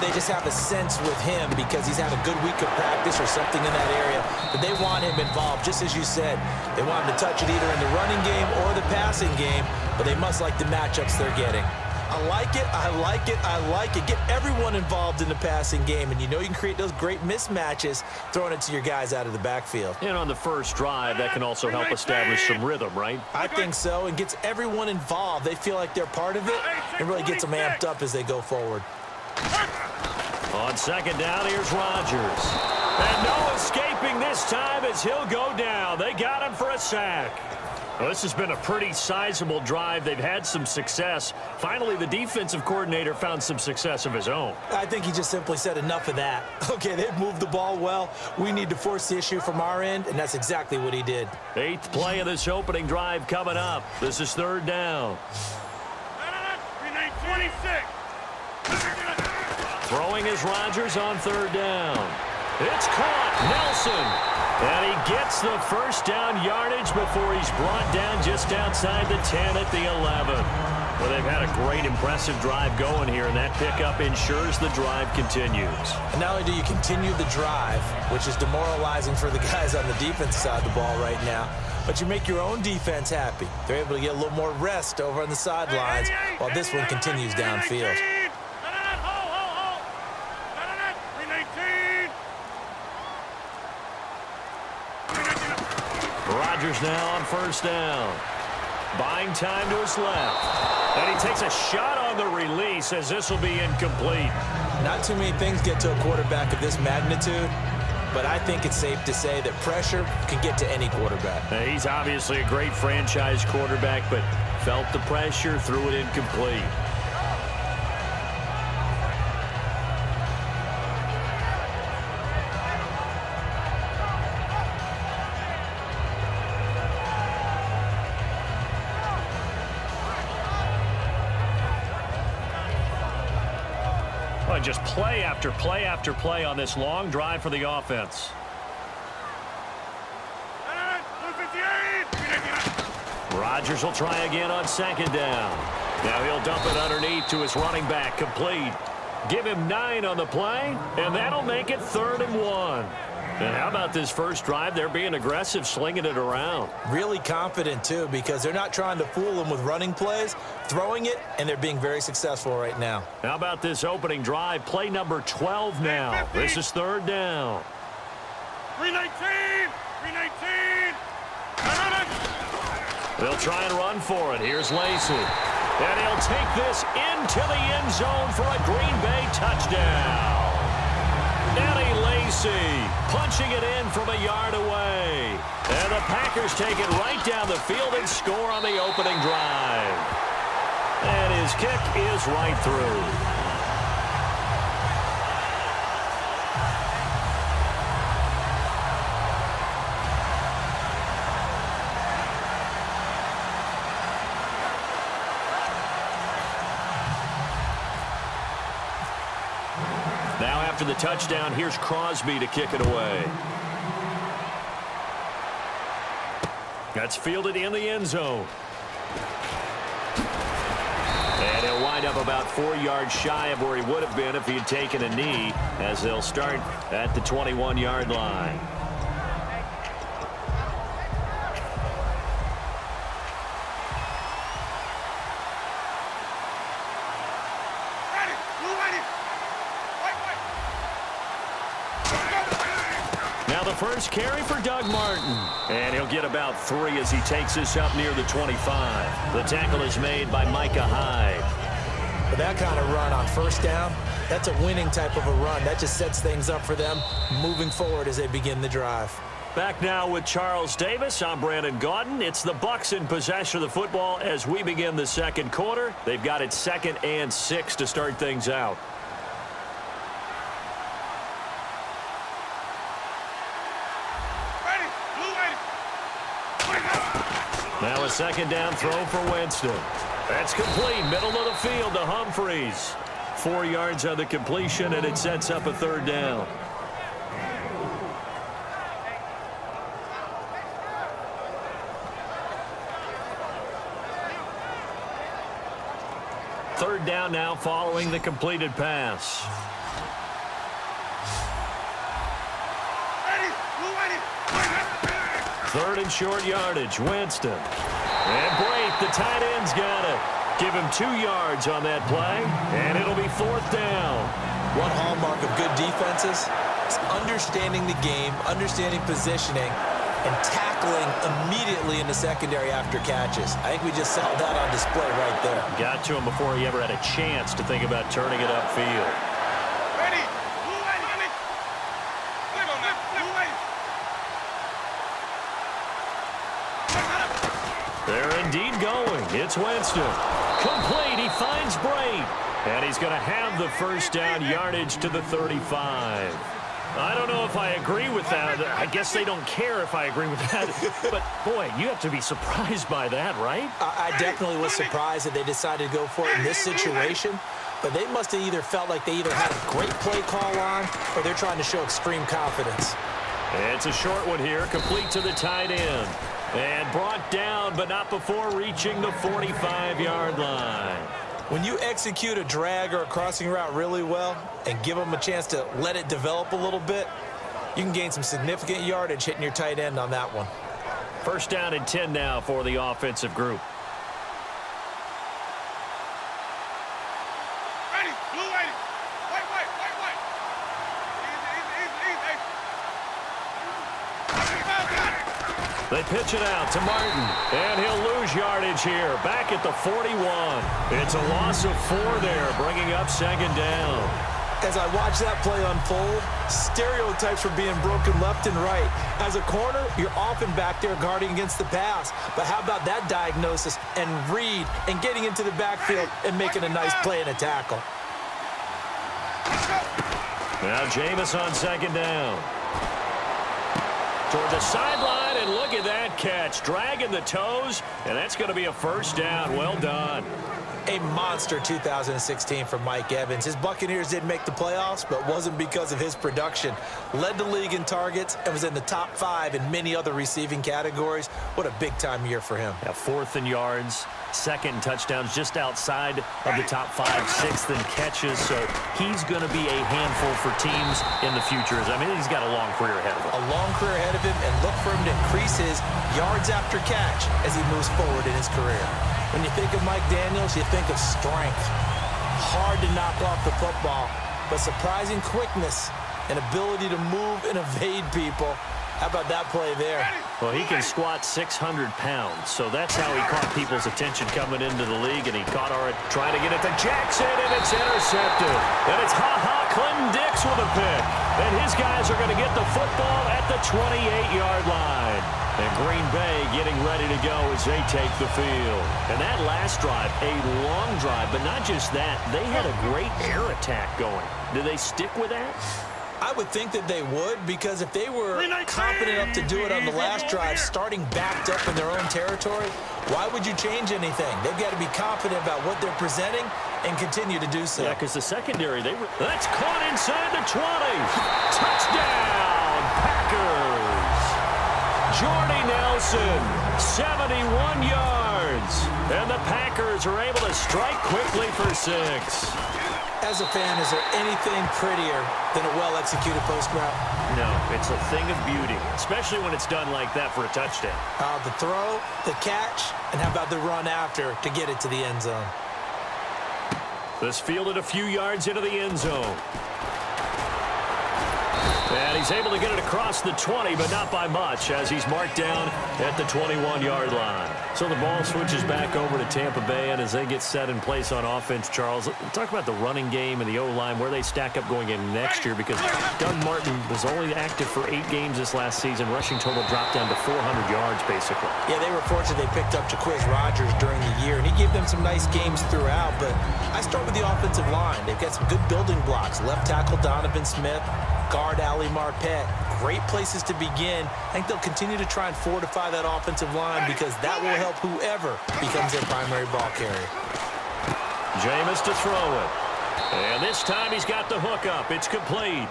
they just have a sense with him because he's had a good week of practice or something in that area that they want him involved. Just as you said, they want him to touch it either in the running game or the passing game, but they must like the matchups they're getting. I like it, I like it, I like it. Get everyone involved in the passing game, and you know you can create those great mismatches throwing it to your guys out of the backfield. And on the first drive, that can also help establish some rhythm, right? I think so, and gets everyone involved. They feel like they're part of it, and really gets them amped up as they go forward. On second down, here's Rodgers. And no escaping this time as he'll go down. They got him for a sack. Well, this has been a pretty sizable drive. They've had some success. Finally, the defensive coordinator found some success of his own. I think he just simply said enough of that. Okay, they've moved the ball well. We need to force the issue from our end, and that's exactly what he did. 8th play of this opening drive coming up. This is third down. 26. Throwing is Rodgers on third down. It's caught. Nelson. And he gets the first down yardage before he's brought down just outside the 10 at the 11. Well, they've had a great, impressive drive going here, and that pickup ensures the drive continues. And not only do you continue the drive, which is demoralizing for the guys on the defense side of the ball right now, but you make your own defense happy. They're able to get a little more rest over on the sidelines while this one continues downfield. Rodgers now on first down. Buying time to his left. And he takes a shot on the release as this will be incomplete. Not too many things get to a quarterback of this magnitude, but I think it's safe to say that pressure can get to any quarterback. Now, he's obviously a great franchise quarterback, but felt the pressure, threw it incomplete. Just play after play after play on this long drive for the offense. Rodgers will try again on second down. Now he'll dump it underneath to his running back, complete. Give him 9 on the play, and that'll make it 3rd and 1. And how about this first drive? They're being aggressive, slinging it around. Really confident, too, because they're not trying to fool them with running plays, throwing it, and they're being very successful right now. How about this opening drive? Play number 12 now. This is third down. 319! 319! They'll try and run for it. Here's Lacey. And he'll take this into the end zone for a Green Bay touchdown. Lacey punching it in from a yard away. And the Packers take it right down the field and score on the opening drive. And his kick is right through. After the touchdown, here's Crosby to kick it away. That's fielded in the end zone. And he'll wind up about 4 yards shy of where he would have been if he had taken a knee, as they'll start at the 21-yard line. First carry for Doug Martin. And he'll get about 3 as he takes this up near the 25. The tackle is made by Micah Hyde. But that kind of run on first down, that's a winning type of a run. That just sets things up for them moving forward as they begin the drive. Back now with Charles Davis. I'm Brandon Gaudin. It's the Bucs in possession of the football as we begin the second quarter. They've got it 2nd and 6 to start things out. Now a second down throw for Winston. That's complete. Middle of the field to Humphreys. 4 yards on the completion, and it sets up a third down. Third third down now following the completed pass. Third and short yardage, Winston. And Brate, the tight end's got it. Give him 2 yards on that play, and it'll be fourth down. One hallmark of good defenses is understanding the game, understanding positioning, and tackling immediately in the secondary after catches. I think we just saw that on display right there. Got to him before he ever had a chance to think about turning it upfield. They're indeed going. It's Winston. Complete. He finds Brate. And he's going to have the first down, yardage to the 35. I don't know if I agree with that. I guess they don't care if I agree with that. But, boy, you have to be surprised by that, right? I definitely was surprised that they decided to go for it in this situation. But they must have either felt like they either had a great play call on or they're trying to show extreme confidence. It's a short one here, complete to the tight end. And brought down, but not before reaching the 45-yard line. When you execute a drag or a crossing route really well and give them a chance to let it develop a little bit, you can gain some significant yardage hitting your tight end on that one. First down and 10 now for the offensive group. They pitch it out to Martin, and he'll lose yardage here, back at the 41. It's a loss of 4 there, bringing up second down. As I watch that play unfold, stereotypes are being broken left and right. As a corner, you're often back there guarding against the pass. But how about that diagnosis and read and getting into the backfield and making a nice play and a tackle? Now Jameis on second down. Toward the sideline, and look at that catch. Dragging the toes, and that's going to be a first down. Well done. A monster 2016 from Mike Evans. His Buccaneers didn't make the playoffs, but wasn't because of his production. Led the league in targets and was in the top 5 in many other receiving categories. What a big-time year for him. Yeah, 4th in yards, 2nd in touchdowns, just outside of the top 5, 6th in catches. So he's going to be a handful for teams in the future. I mean, he's got a long career ahead of him. A long career ahead of him, and look for him to increase his yards after catch as he moves forward in his career. When you think of Mike Daniels, you think of strength. Hard to knock off the football, but surprising quickness and ability to move and evade people. How about that play there? Well, he can squat 600 pounds, so that's how he caught people's attention coming into the league, and he caught trying to get it to Jackson, and it's intercepted. And it's Clinton Dix with a pick. And his guys are going to get the football at the 28-yard line. And Green Bay getting ready to go as they take the field. And that last drive, a long drive, but not just that. They had a great air attack going. Do they stick with that? I would think that they would, because if they were confident enough to do it on the last drive, starting backed up in their own territory, why would you change anything? They've got to be confident about what they're presenting and continue to do so. Yeah, because the secondary, that's caught inside the 20. Touchdown, Packers. Jordy Nelson, 71 yards. And the Packers are able to strike quickly for 6. As a fan, is there anything prettier than a well-executed post route? No, it's a thing of beauty, especially when it's done like that for a touchdown. The throw, the catch, and how about the run after to get it to the end zone? This fielded a few yards into the end zone. And he's able to get it across the 20, but not by much, as he's marked down at the 21-yard line. So the ball switches back over to Tampa Bay, and as they get set in place on offense, Charles, talk about the running game and the O-line, where they stack up going in next year, because Doug Martin was only active for 8 games this last season. Rushing total dropped down to 400 yards, basically. Yeah, they were fortunate they picked up Jaquiz Rodgers during the year, and he gave them some nice games throughout, but I start with the offensive line. They've got some good building blocks. Left tackle Donovan Smith, guard Ali Marpet. Great places to begin. I think they'll continue to try and fortify that offensive line, because that will help whoever becomes their primary ball carrier. Jameis to throw it. And this time he's got the hook up. It's complete.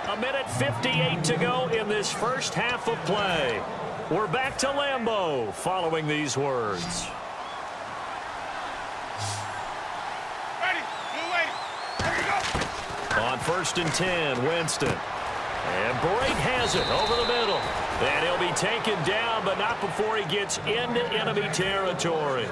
1:58 to go in this first half of play. We're back to Lambeau following these words. first and 10. Winston. And Brake has it over the middle. And he'll be taken down, but not before he gets into enemy territory.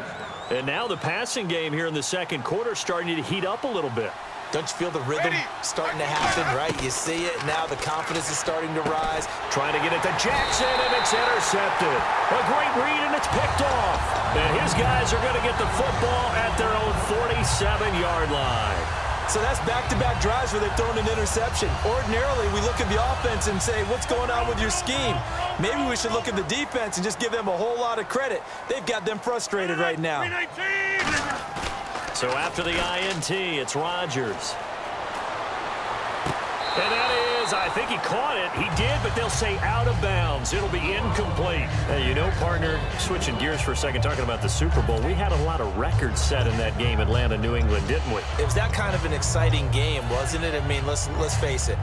And now the passing game here in the second quarter starting to heat up a little bit. Don't you feel the rhythm starting to happen, right? You see it. Now the confidence is starting to rise. Trying to get it to Jackson, and it's intercepted. A great read, and it's picked off. And his guys are going to get the football at their own 47-yard line. So that's back-to-back drives where they've thrown an interception. Ordinarily, we look at the offense and say, what's going on with your scheme? Maybe we should look at the defense and just give them a whole lot of credit. They've got them frustrated right now. So after the INT, it's Rodgers. And that is, I think he caught it. He did, but they'll say out of bounds. It'll be incomplete. Hey, you know, partner, switching gears for a second, talking about the Super Bowl, we had a lot of records set in that game, Atlanta-New England, didn't we? It was that kind of an exciting game, wasn't it? I mean, let's face it.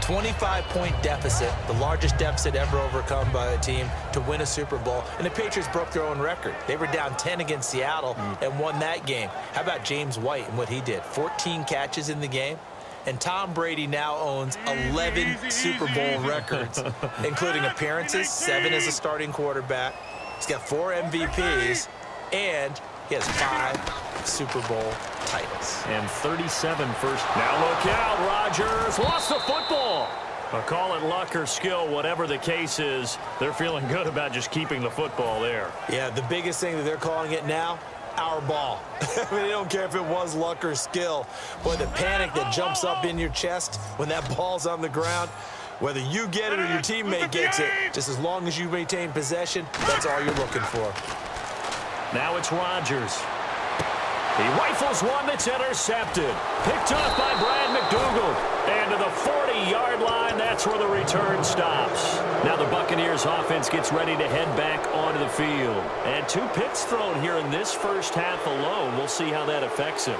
25-point deficit, the largest deficit ever overcome by a team to win a Super Bowl. And the Patriots broke their own record. They were down 10 against Seattle and won that game. How about James White and what he did? 14 catches in the game. And Tom Brady now owns 11 Super Bowl records, including appearances, 7 as a starting quarterback. He's got 4 MVPs, and he has 5 Super Bowl titles. And 37 first. Now look out, Rodgers lost the football. I'll call it luck or skill, whatever the case is. They're feeling good about just keeping the football there. Yeah, the biggest thing that they're calling it now, our ball. I mean, they don't care if it was luck or skill. Boy, the panic that jumps up in your chest when that ball's on the ground, whether you get it or your teammate gets it, just as long as you maintain possession, that's all you're looking for. Now it's Rodgers. He rifles one that's intercepted. Picked off by Brad McDougal. And to the 40-yard line, that's where the return stops. Now the Buccaneers offense gets ready to head back onto the field. And 2 picks thrown here in this first half alone. We'll see how that affects him.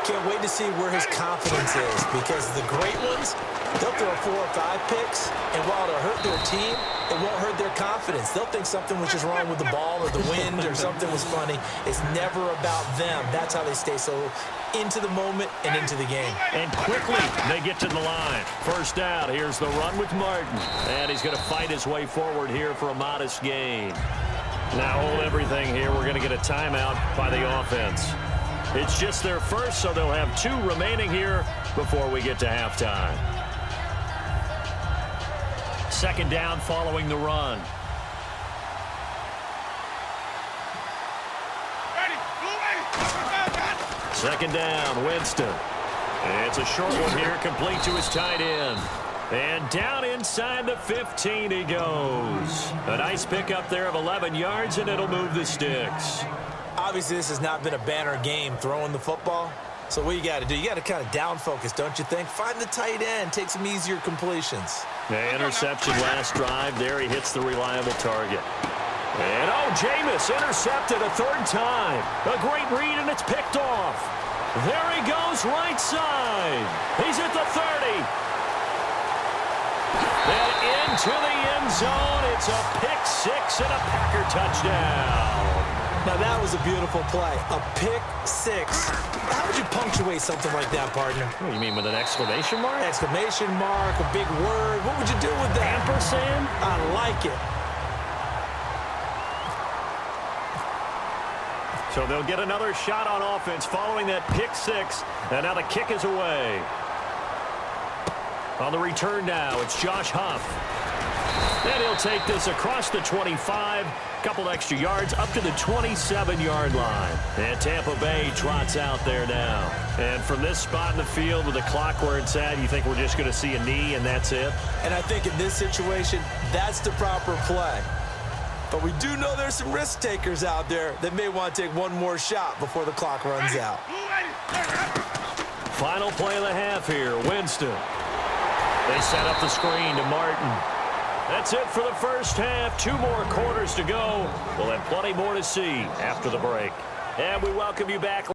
Can't wait to see where his confidence is, because the great ones, they'll throw 4 or 5 picks, and while it'll hurt their team, it won't hurt their confidence. They'll think something was just wrong with the ball or the wind or something was funny. It's never about them. That's how they stay so into the moment and into the game. And quickly, they get to the line. First down, here's the run with Martin. And he's going to fight his way forward here for a modest gain. Now hold everything here. We're going to get a timeout by the offense. It's just their first, so they'll have 2 remaining here before we get to halftime. Second down following the run. Second down, Winston. It's a short one here, complete to his tight end. And down inside the 15 he goes. A nice pickup there of 11 yards, and it'll move the sticks. Obviously, this has not been a banner game throwing the football. So what you got to do, you got to kind of down focus, don't you think? Find the tight end, take some easier completions. The interception last drive there. He hits the reliable target. And, oh, Jameis intercepted a 3rd time. A great read, and it's picked off. There he goes, right side. He's at the 30. And into the end zone. It's a pick 6 and a Packer touchdown. Now, that was a beautiful play. A pick 6. How would you punctuate something like that, partner? What, you mean with an exclamation mark? Exclamation mark, a big word. What would you do with that? Ampersand? I like it. So they'll get another shot on offense following that pick 6. And now the kick is away. On the return now, it's Josh Huff. And he'll take this across the 25. Couple extra yards up to the 27-yard line. And Tampa Bay trots out there now. And from this spot in the field with the clock where it's at, you think we're just going to see a knee and that's it? And I think in this situation, that's the proper play. But we do know there's some risk takers out there that may want to take one more shot before the clock runs out. Final play of the half here, Winston. They set up the screen to Martin. That's it for the first half. 2 more quarters to go. We'll have plenty more to see after the break. And we welcome you back.